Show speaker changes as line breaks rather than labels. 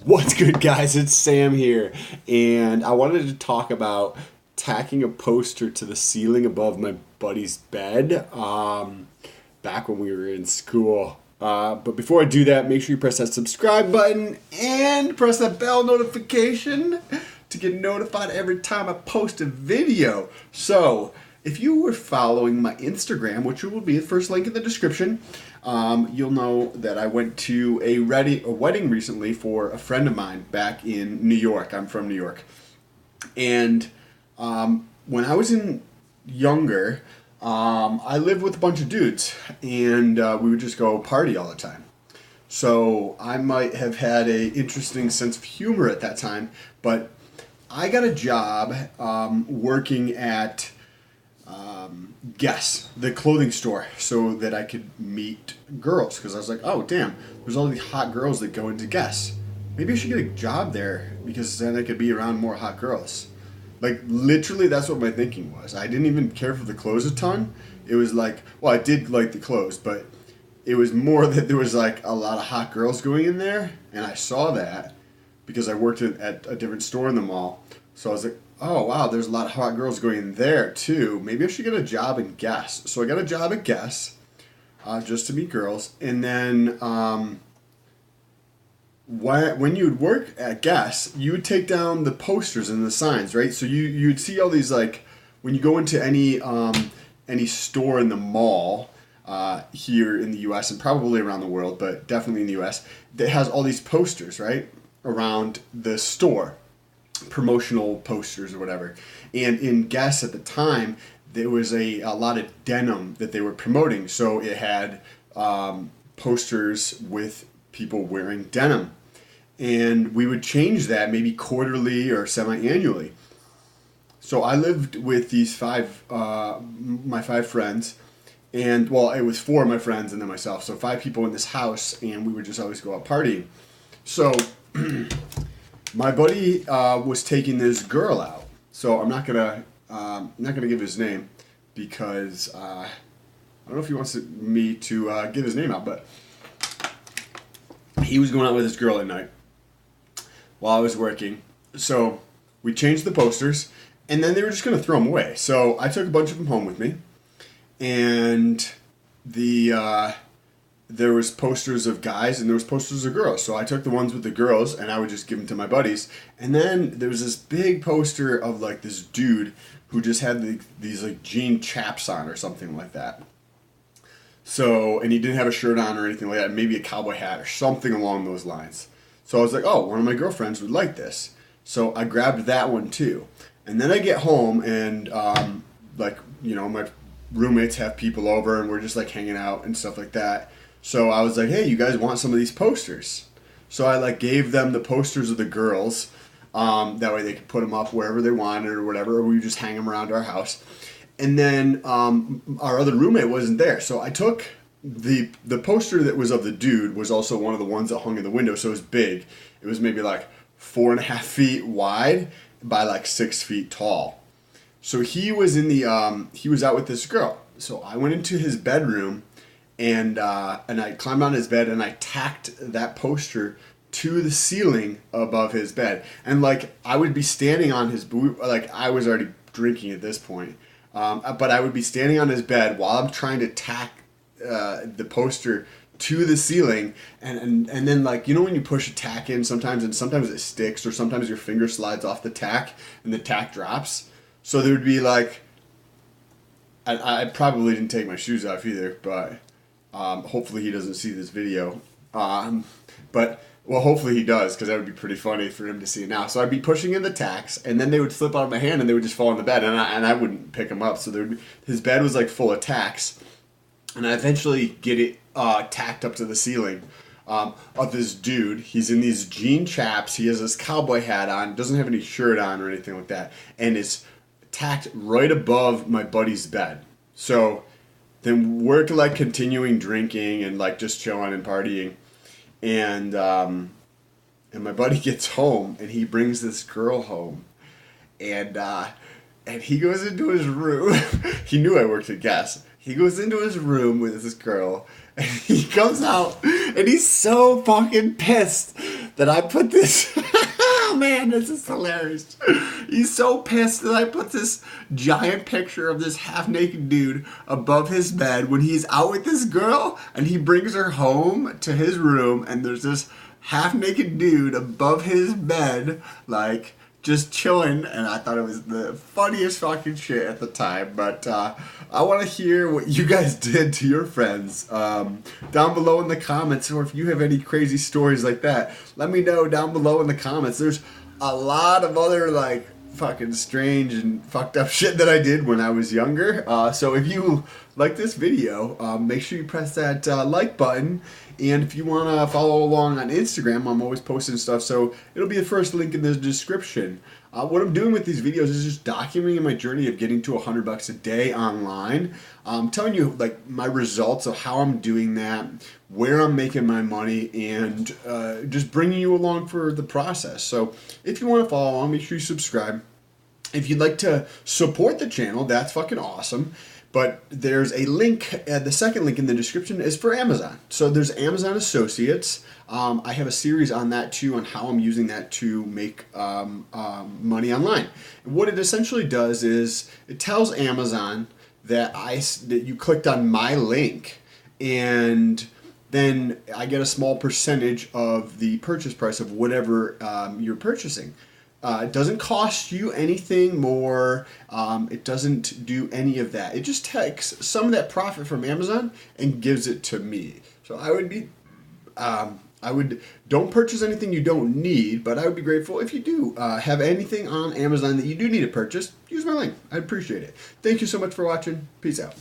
What's good, guys? It's Sam here, and I wanted to talk about tacking a poster to the ceiling above my buddy's bed back when we were in school. But before I do that, make sure you press that subscribe button and press that bell notification to get notified every time I post a video. So, if you were following my Instagram, which will be the first link in the description, you'll know that I went to a wedding recently for a friend of mine back in New York. I'm from New York. And when I was younger, I lived with a bunch of dudes, and we would just go party all the time. So I might have had a interesting sense of humor at that time, but I got a job working at Guess, the clothing store, so that I could meet girls. Because I was like, oh, damn, there's all these hot girls that go into Guess. Maybe I should get a job there because then I could be around more hot girls. Like, literally, that's what my thinking was. I didn't even care for the clothes a ton. It was like, well, I did like the clothes, but it was more that there was like a lot of hot girls going in there, and I saw that because I worked at a different store in the mall. So I was like, oh wow, there's a lot of hot girls going in there too. Maybe I should get a job in Guess. So I got a job at Guess, just to meet girls. And then when you would work at Guess, you would take down the posters and the signs, right? So you'd see all these, like, when you go into any store in the mall here in the U.S. and probably around the world, but definitely in the U.S., that has all these posters, right, around the store, promotional posters or whatever. And in Guess at the time, there was a lot of denim that they were promoting. So it had posters with people wearing denim. And we would change that maybe quarterly or semi-annually. So I lived with these my five friends. And, well, it was four of my friends and then myself. So five people in this house, and we would just always go out partying. So my buddy was taking this girl out, so I'm not gonna give his name because I don't know if he wants me to give his name out, but he was going out with this girl at night while I was working. So we changed the posters, and then they were just gonna throw them away. So I took a bunch of them home with me, and there was posters of guys and there was posters of girls. So I took the ones with the girls and I would just give them to my buddies. And then there was this big poster of like this dude who just had these like jean chaps on or something like that. So, and he didn't have a shirt on or anything like that, maybe a cowboy hat or something along those lines. So I was like, oh, one of my girlfriends would like this. So I grabbed that one too. And then I get home and my roommates have people over and we're just like hanging out and stuff like that. So I was like, hey, you guys want some of these posters? So I like gave them the posters of the girls. That way they could put them up wherever they wanted or whatever, or we would just hang them around our house. And then our other roommate wasn't there. So I took the poster that was of the dude was also one of the ones that hung in the window. So it was big. It was maybe like 4.5 feet wide by like 6 feet tall. So he was he was out with this girl. So I went into his bedroom and I climbed on his bed and I tacked that poster to the ceiling above his bed. And like I would be standing on like I was already drinking at this point, but I would be standing on his bed while I'm trying to tack the poster to the ceiling, and then, like, you know when you push a tack in sometimes and sometimes it sticks or sometimes your finger slides off the tack and the tack drops. So there would be like I probably didn't take my shoes off either, but hopefully he doesn't see this video. Well, hopefully he does, because that would be pretty funny for him to see now. So I'd be pushing in the tacks, and then they would slip out of my hand, and they would just fall on the bed, and I wouldn't pick them up. So his bed was like full of tacks, and I eventually get it tacked up to the ceiling of this dude. He's in these jean chaps. He has this cowboy hat on, doesn't have any shirt on or anything like that, and it's tacked right above my buddy's bed. So then we're like continuing drinking and like just chilling and partying, and my buddy gets home and he brings this girl home, and he goes into his room. He knew I worked at Guess. He goes into his room with this girl, and he comes out, and he's so fucking pissed
that I put this. Oh man, this is hilarious. He's so pissed that I put this giant picture of this half-naked dude above his bed when he's out with this girl and he brings her home to his room and there's this half-naked dude above his bed, like, just chilling, and I thought it was the funniest fucking shit at the time. But I want to hear what you guys did to your friends down below in the comments, or if you have any crazy stories like that, let me know down below in the comments. There's a lot of other like fucking strange and fucked up shit that I did when I was younger. So if you like this video, make sure you press that like button. And if you want to follow along on Instagram, I'm always posting stuff, so it'll be the first link in the description. What I'm doing with these videos is just documenting my journey of getting to $100 a day online. I'm telling you like my results of how I'm doing that, where I'm making my money, and just bringing you along for the process. So if you want to follow along, make sure you subscribe. If you'd like to support the channel, that's fucking awesome. But there's a link, the second link in the description is for Amazon. So there's Amazon Associates. I have a series on that too, on how I'm using that to make money online. And what it essentially does is it tells Amazon that you clicked on my link, and then I get a small percentage of the purchase price of whatever you're purchasing. It doesn't cost you anything more. It doesn't do any of that. It just takes some of that profit from Amazon and gives it to me. So don't purchase anything you don't need, but I would be grateful if you do have anything on Amazon that you do need to purchase. Use my link. I'd appreciate it. Thank you so much for watching. Peace out.